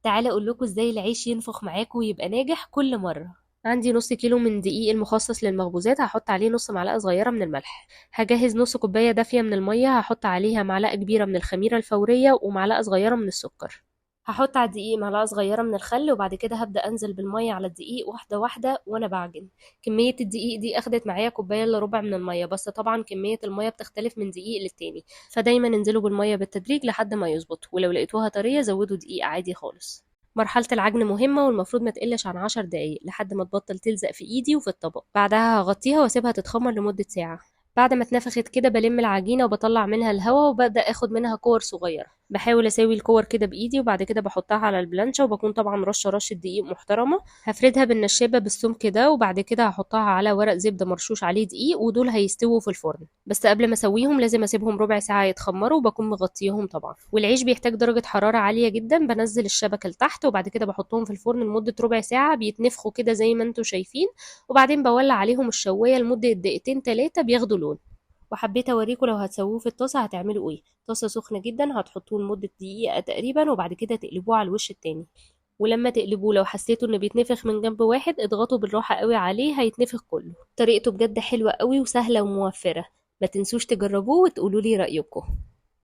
تعالى اقول لكم ازاي العيش ينفخ معاكم ويبقى ناجح كل مره. عندي نص كيلو من دقيق المخصص للمخبوزات، هحط عليه نص معلقه صغيره من الملح. هجهز نص كوبايه دافيه من الميه، هحط عليها معلقه كبيره من الخميره الفوريه ومعلقه صغيره من السكر. هحط على الدقيق معلقه صغيره من الخل، وبعد كده هبدا انزل بالميه على الدقيق واحده واحده وانا بعجن. كميه الدقيق دي اخدت معايا كوبايه الا ربع من الميه، بس طبعا كميه الميه بتختلف من دقيق للتاني، فدايما انزلوا بالميه بالتدريج لحد ما يظبط، ولو لقيتوها طريه زودوا دقيق عادي خالص. مرحلة العجن مهمة، والمفروض ما تقلش عن 10 دقايق لحد ما تبطل تلزق في ايدي وفي الطبق. بعدها هغطيها واسيبها تتخمر لمدة ساعة. بعد ما اتنفخت كده بلم العجينة وبطلع منها الهواء وببدأ اخد منها كور صغيرة. بحاول اساوي الكور كده بايدي، وبعد كده بحطها على البلانشة، وبكون طبعا رشة دقيق محترمة. هفردها بالنشابة بالسمك ده، وبعد كده هحطها على ورق زبدة مرشوش عليه دقيق، ودول هيستووا في الفرن. بس قبل ما اسويهم لازم اسيبهم ربع ساعة يتخمروا، وبكون مغطيهم طبعا. والعيش بيحتاج درجة حرارة عالية جدا، بنزل الشبكة لتحت وبعد كده بحطهم في الفرن لمدة ربع ساعة بيتنفخوا كده زي ما انتوا شايفين. وبعدين بولع عليهم الشواية لمدة دقيقتين تلاتة بياخدوا لون. وحبيت اوريكم لو هتسووه في الطاسة هتعملوا ايه. طاسة سخنة جدا هتحطوه لمدة دقيقة تقريبا، وبعد كده تقلبوه على الوش التاني. ولما تقلبوه لو حسيتوا انه بيتنفخ من جنب واحد اضغطوا بالراحة قوي عليه هيتنفخ كله. طريقته بجد حلوة قوي وسهلة وموفرة. ما تنسوش تجربوه وتقولوا لي رأيكم.